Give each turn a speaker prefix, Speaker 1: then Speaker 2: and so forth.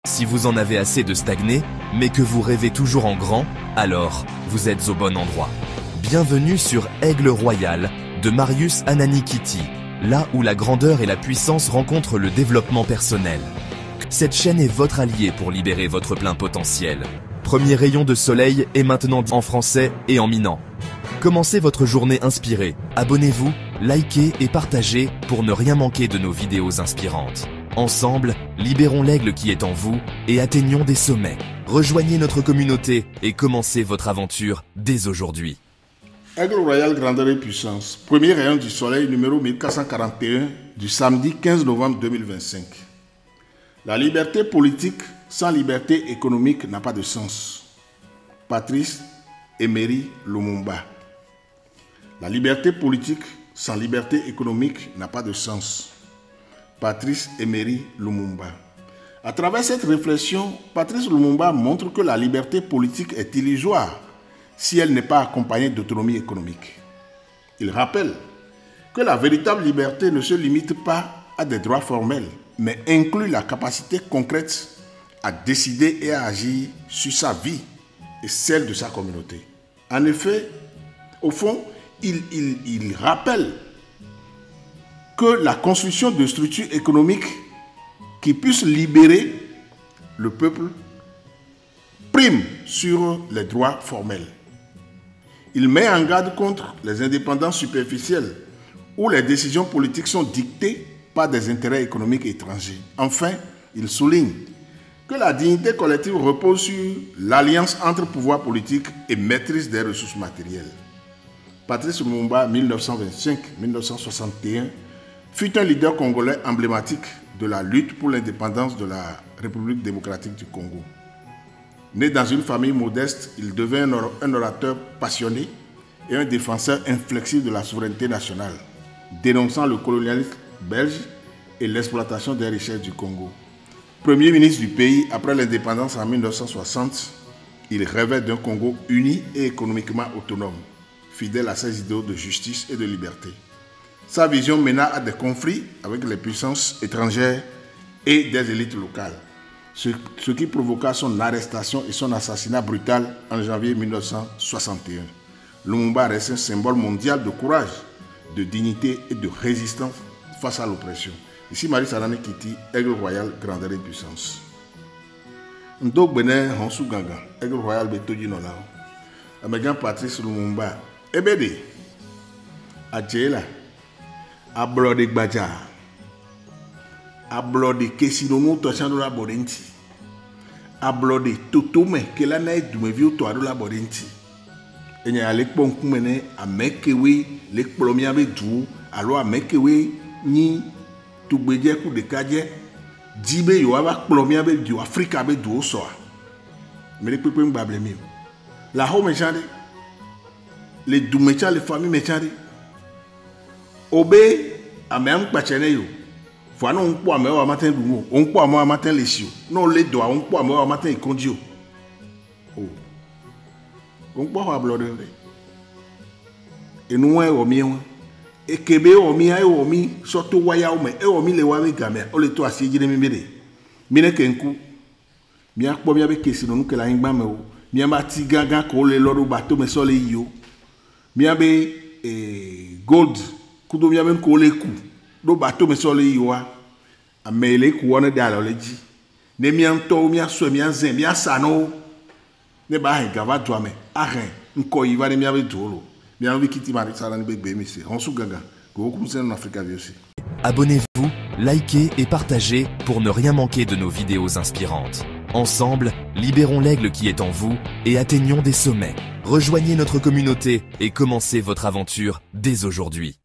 Speaker 1: Si vous en avez assez de stagner, mais que vous rêvez toujours en grand, alors vous êtes au bon endroit. Bienvenue sur Aigle Royal de Marius Ananikiti, là où la grandeur et la puissance rencontrent le développement personnel. Cette chaîne est votre allié pour libérer votre plein potentiel. Premier rayon de soleil est maintenant en français et en minant. Commencez votre journée inspirée. Abonnez-vous, likez et partagez pour ne rien manquer de nos vidéos inspirantes. Ensemble, libérons l'aigle qui est en vous et atteignons des sommets. Rejoignez notre communauté et commencez votre aventure dès aujourd'hui.
Speaker 2: Aigle Royal Grandeur et Puissance, premier rayon du soleil numéro 1441 du samedi 15 novembre 2025. La liberté politique sans liberté économique n'a pas de sens. Patrice Emery Lumumba. La liberté politique sans liberté économique n'a pas de sens. Patrice Emery Lumumba. À travers cette réflexion, Patrice Lumumba montre que la liberté politique est illusoire si elle n'est pas accompagnée d'autonomie économique. Il rappelle que la véritable liberté ne se limite pas à des droits formels, mais inclut la capacité concrète à décider et à agir sur sa vie et celle de sa communauté. En effet, au fond, il rappelle que la construction de structures économiques qui puissent libérer le peuple prime sur les droits formels. Il met en garde contre les indépendances superficielles où les décisions politiques sont dictées par des intérêts économiques étrangers. Enfin, il souligne que la dignité collective repose sur l'alliance entre pouvoir politique et maîtrise des ressources matérielles. Patrice Lumumba, 1925-1961, fut un leader congolais emblématique de la lutte pour l'indépendance de la République démocratique du Congo. Né dans une famille modeste, il devint un orateur passionné et un défenseur inflexible de la souveraineté nationale, dénonçant le colonialisme belge et l'exploitation des richesses du Congo. Premier ministre du pays après l'indépendance en 1960, il rêvait d'un Congo uni et économiquement autonome, fidèle à ses idéaux de justice et de liberté. Sa vision mena à des conflits avec les puissances étrangères et des élites locales, ce qui provoqua son arrestation et son assassinat brutal en janvier 1961. Lumumba reste un symbole mondial de courage, de dignité et de résistance face à l'oppression. Ici Marius Ananikiti, Aigle Royal, Grandeur et Puissance. Ndok bene honsu ganga, Aigle Royal betoji nola. Amegan Patrice Lumumba, ebede, adjela. Ablode gbaja, ablode kesinono tochando la borenti, ablode totome kela na edumevi to ado la borenti. Enya lekpo nkumene amekewe lekplomia be du alo amekewe ni tugbeje ku de kaje dibe yo aba kplomia be du Afrika be du so a. Me lekpepe ngbable mi. La ho mechande, les du mecha les familles mechande. Obé amem kpachene yo fo na onpo ame wa matin dumo onpo ame wa matin lesio no le do onpo ame wa matin ikondio o onpo wa blood re enu wa o mi won ekebe o mi ai o mi so to waya o me e o mi le wa be game o le to asi jire mi mede mi ne kenku mi akpo mi abe kesi no nke la ngba me o mi amba ti gaga ko le lodo bato me so le yo mi abe gold kudo mi aben ko le ku do bato me so le yiwa amele ku wona da lo leji ne mi anto mi aso mi anzen mi asano ne ba he gava do ame ahen nko yiwa ne mi abe dolo mi an wikiti mari sala ni begbe mi se on su gaga ko ku sen en Africa vie aussi.
Speaker 1: Abonnez-vous, likez et partagez pour ne rien manquer de nos vidéos inspirantes. Ensemble, libérons l'aigle qui est en vous et atteignons des sommets. Rejoignez notre communauté et commencez votre aventure dès aujourd'hui.